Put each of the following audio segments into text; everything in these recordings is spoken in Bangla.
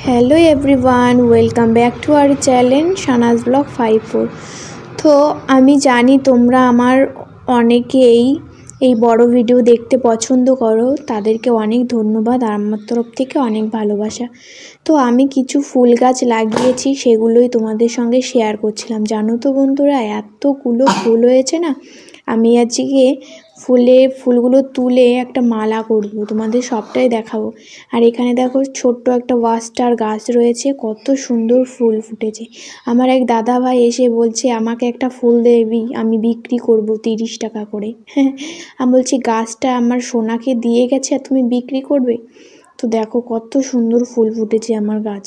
Hello everyone, welcome back to our channel Shahnaz blog 54। তো আমি জানি তোমরা আমার অনেকেই এই বড় ভিডিও দেখতে পছন্দ করো, তাদেরকে অনেক ধন্যবাদ আর আমার তরফ থেকে অনেক ভালোবাসা। তো আমি কিছু ফুল গাছ লাগিয়েছি, সেগুলোই তোমাদের সঙ্গে শেয়ার করছিলাম। জানো তো বন্ধুরা, এতগুলো ফুল হয়েছে না, আমি আজকে ফুলগুলো তুলে একটা মালা করব, তোমাদের সবটাই দেখাবো। আর এখানে দেখো ছোট্ট একটা ওয়াস্টার গাছ রয়েছে, কত সুন্দর ফুল ফুটেছে। আমার এক দাদা ভাই এসে বলছে আমাকে একটা ফুল দেবি, আমি বিক্রি করব 30 টাকা করে। আমি বলছি গাছটা আমার সোনাকে দিয়ে গেছে আর তুমি বিক্রি করবে? তো দেখো কত সুন্দর ফুল ফুটেছে আমার গাছ।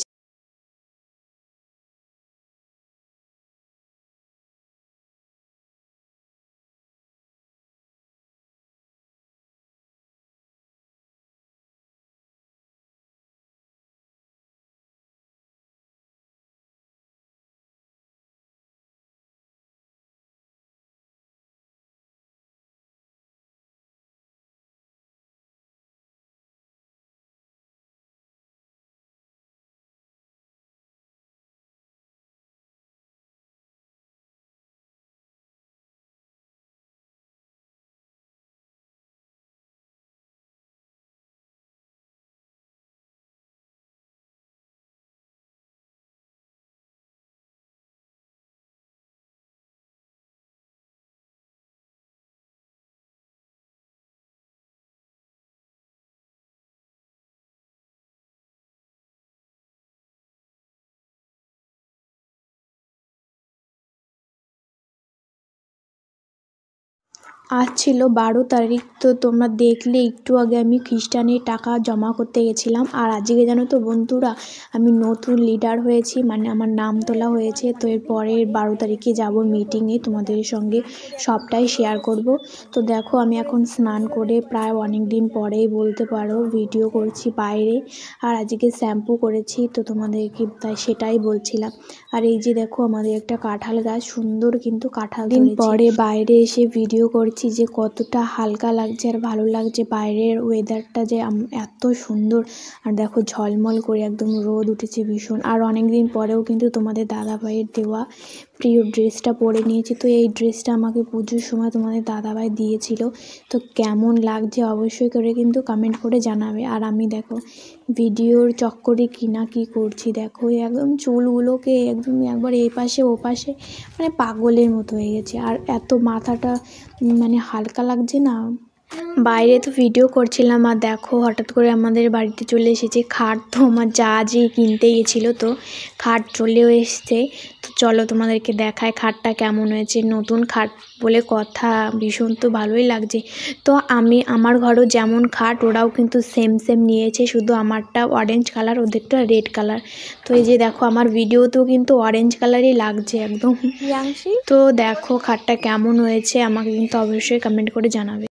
আজ ছিল 12 তারিখ। তো তোমরা দেখলে একটু আগে আমি খ্রিস্টানের টাকা জমা করতে গেছিলাম। আর আজকে জানো তো বন্ধুরা, আমি নতুন লিডার হয়েছি, মানে আমার নাম তোলা হয়েছে। তো এর পরের 12 তারিখে যাব মিটিংয়ে, তোমাদের সঙ্গে সবটাই শেয়ার করব। তো দেখো আমি এখন স্নান করে প্রায় অনেক দিন পরেই বলতে পারো ভিডিও করছি বাইরে। আর আজকে শ্যাম্পু করেছি, তো তোমাদেরকে তাই সেটাই বলছিলাম। আর এই যে দেখো আমাদের একটা কাঁঠাল গাছ, সুন্দর কিন্তু কাঁঠাল দিন পরে বাইরে এসে ভিডিও করছি যে কতটা হালকা লাগছে আর ভালো লাগছে। বাইরের ওয়েদারটা যে এত সুন্দর, আর দেখো ঝলমল করে একদম রোদ উঠেছে ভীষণ। আর অনেক দিন পরেও কিন্তু তোমাদের দাদা ভাইয়ের দেওয়া প্রিয় ড্রেসটা পরে নিয়েছি। তো এই ড্রেসটা আমাকে পুজোর সময় তোমাদের দাদাভাই দিয়েছিল। তো কেমন লাগছে অবশ্যই করে কিন্তু কমেন্ট করে জানাবে। আর আমি দেখো ভিডিওর চক্করে কি করছি, দেখো একদম চুলগুলোকে একদম একবার এ পাশে ও পাশে, মানে পাগলের মতো হয়ে গেছে। আর এত মাথাটা মানে হালকা লাগছে না। বাইরে তো ভিডিও করছিলাম, আর দেখো হঠাৎ করে আমাদের বাড়িতে চলে এসেছে খাট। তো আমার যা যে কিনতে গেছিলো, তো খাট চলেও এসছে। তো চলো তোমাদেরকে দেখায় খাটটা কেমন হয়েছে। নতুন খাট বলে কথা, ভীষণ তো ভালোই লাগছে। তো আমার ঘরও যেমন খাট, ওরাও কিন্তু সেম নিয়েছে, শুধু আমারটা অরেঞ্জ কালার, ওদেরটা রেড কালার। তো এই যে দেখো আমার ভিডিওতেও কিন্তু অরেঞ্জ কালারই লাগছে একদম। তো দেখো খাটটা কেমন হয়েছে আমাকে কিন্তু অবশ্যই কমেন্ট করে জানাবে।